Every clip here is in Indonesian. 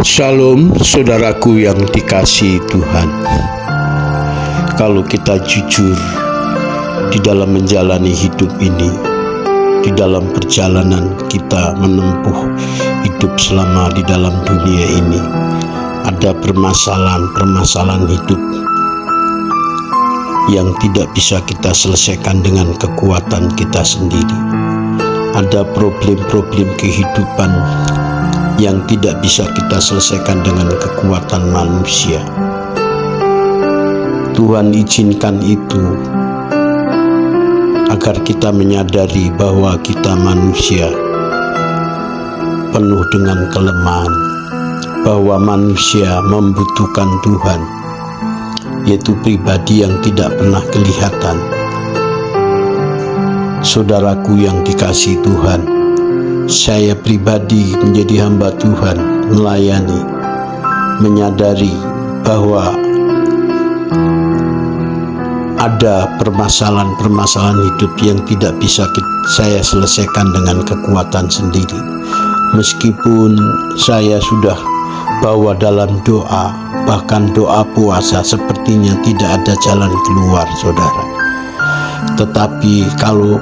Shalom saudaraku yang dikasihi Tuhan. Kalau kita jujur di dalam menjalani hidup ini, di dalam perjalanan kita menempuh hidup selama di dalam dunia ini, ada permasalahan hidup yang tidak bisa kita selesaikan dengan kekuatan kita sendiri. Ada problem-problem kehidupan yang tidak bisa kita selesaikan dengan kekuatan manusia. Tuhan izinkan itu agar kita menyadari bahwa kita manusia penuh dengan kelemahan, bahwa manusia membutuhkan Tuhan, yaitu pribadi yang tidak pernah kelihatan. Saudaraku yang dikasihi Tuhan, saya pribadi menjadi hamba Tuhan, melayani, menyadari bahwa ada permasalahan hidup yang tidak bisa saya selesaikan dengan kekuatan sendiri. Meskipun saya sudah bawa dalam doa, bahkan doa puasa, sepertinya tidak ada jalan keluar, saudara. Tetapi kalau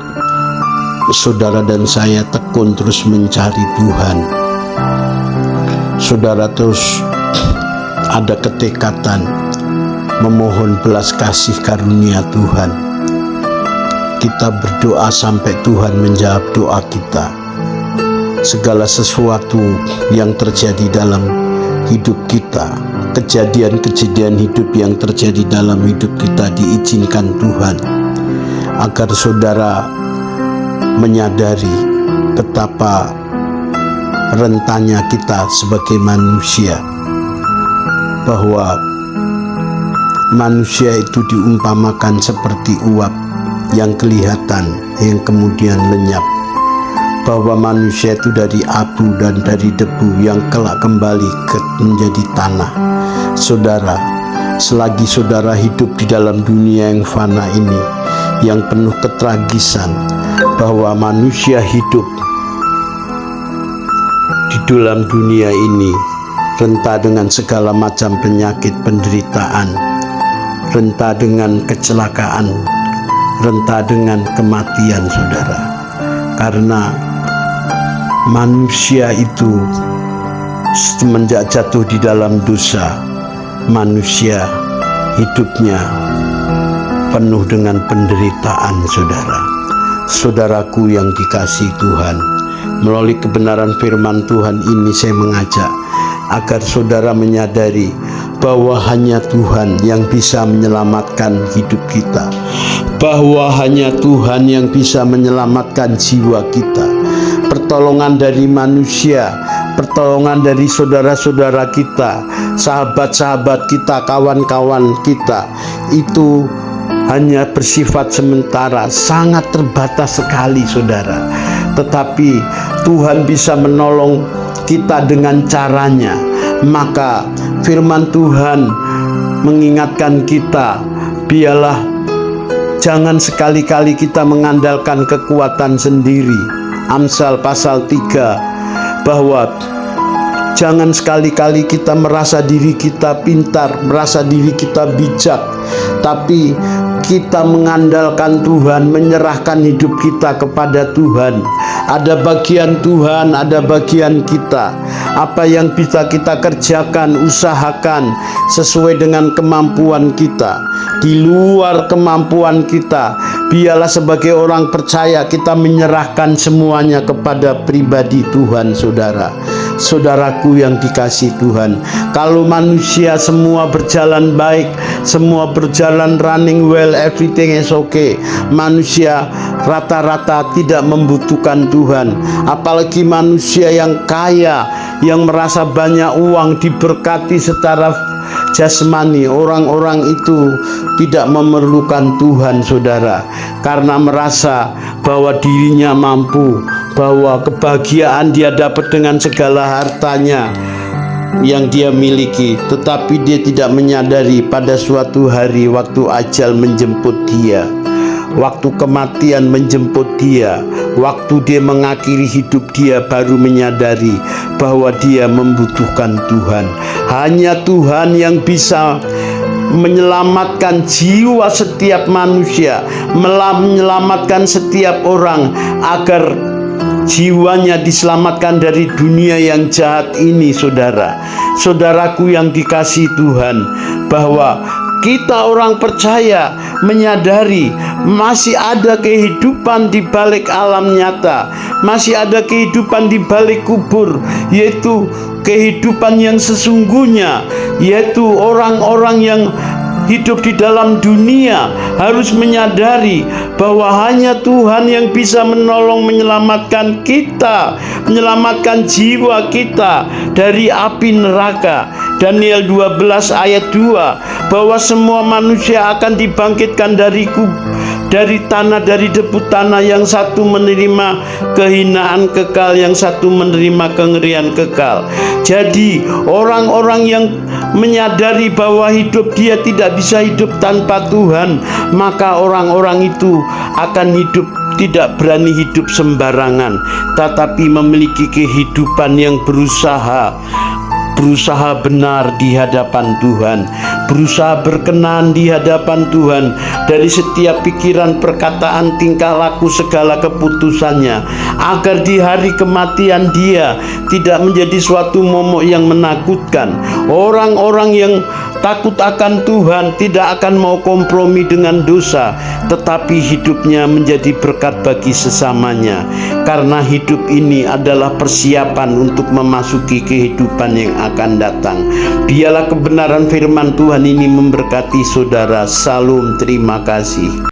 saudara dan saya tekun terus mencari Tuhan, saudara terus ada ketekatan memohon belas kasih karunia Tuhan, kita berdoa sampai Tuhan menjawab doa kita. Segala sesuatu yang terjadi dalam hidup kita, kejadian-kejadian hidup yang terjadi dalam hidup kita diizinkan Tuhan agar saudara menyadari betapa rentannya kita sebagai manusia, bahwa manusia itu diumpamakan seperti uap yang kelihatan yang kemudian lenyap, bahwa manusia itu dari abu dan dari debu yang kelak kembali menjadi tanah. Saudara, selagi saudara hidup di dalam dunia yang fana ini, yang penuh ketragisan, bahwa manusia hidup di dalam dunia ini rentan dengan segala macam penyakit, penderitaan, rentan dengan kecelakaan, rentan dengan kematian, saudara. Karena manusia itu semenjak jatuh di dalam dosa, manusia hidupnya penuh dengan penderitaan, saudara. Saudaraku yang dikasihi Tuhan, melalui kebenaran firman Tuhan ini saya mengajak agar saudara menyadari bahwa hanya Tuhan yang bisa menyelamatkan hidup kita, bahwa hanya Tuhan yang bisa menyelamatkan jiwa kita. Pertolongan dari manusia, pertolongan dari saudara-saudara kita, sahabat-sahabat kita, kawan-kawan kita, itu hanya bersifat sementara, sangat terbatas sekali, saudara. Tetapi Tuhan bisa menolong kita dengan caranya. Maka firman Tuhan mengingatkan kita, biarlah jangan sekali-kali kita mengandalkan kekuatan sendiri. Amsal pasal 3, bahwa jangan sekali-kali kita merasa diri kita pintar, merasa diri kita bijak, tapi kita mengandalkan Tuhan, menyerahkan hidup kita kepada Tuhan. Ada bagian Tuhan, ada bagian kita. Apa yang bisa kita kerjakan, usahakan sesuai dengan kemampuan kita. Di luar kemampuan kita, biarlah sebagai orang percaya kita menyerahkan semuanya kepada pribadi Tuhan, saudara. Saudaraku yang dikasihi Tuhan, kalau manusia semua berjalan baik, semua berjalan running well, everything is okay, manusia rata-rata tidak membutuhkan Tuhan. Apalagi manusia yang kaya, yang merasa banyak uang, diberkati secara jasmani, orang-orang itu tidak memerlukan Tuhan, saudara, karena merasa bahwa dirinya mampu, bahwa kebahagiaan dia dapat dengan segala hartanya yang dia miliki. Tetapi dia tidak menyadari pada suatu hari waktu ajal menjemput dia, waktu kematian menjemput dia, waktu dia mengakhiri hidup dia, baru menyadari bahwa dia membutuhkan Tuhan. Hanya Tuhan yang bisa menyelamatkan jiwa setiap manusia, menyelamatkan setiap orang agar jiwanya diselamatkan dari dunia yang jahat ini. Saudaraku yang dikasihi Tuhan, bahwa kita orang percaya menyadari masih ada kehidupan di balik alam nyata, masih ada kehidupan di balik kubur, yaitu kehidupan yang sesungguhnya, yaitu orang-orang yang hidup di dalam dunia harus menyadari bahwa hanya Tuhan yang bisa menolong menyelamatkan kita, menyelamatkan jiwa kita dari api neraka. Daniel 12 ayat 2, bahwa semua manusia akan dibangkitkan dari tanah, dari debu tanah. Yang satu menerima kehinaan kekal, yang satu menerima kengerian kekal. Jadi orang-orang yang menyadari bahwa hidup dia tidak bisa hidup tanpa Tuhan, maka orang-orang itu akan hidup, tidak berani hidup sembarangan, tetapi memiliki kehidupan yang berusaha benar di hadapan Tuhan, berusaha berkenan di hadapan Tuhan dari setiap pikiran, perkataan, tingkah laku, segala keputusannya, agar di hari kematian dia tidak menjadi suatu momok yang menakutkan. Orang-orang yang takut akan Tuhan tidak akan mau kompromi dengan dosa, tetapi hidupnya menjadi berkat bagi sesamanya, karena hidup ini adalah persiapan untuk memasuki kehidupan yang akan datang. Biarlah kebenaran firman Tuhan ini memberkati saudara. Salam, terima kasih.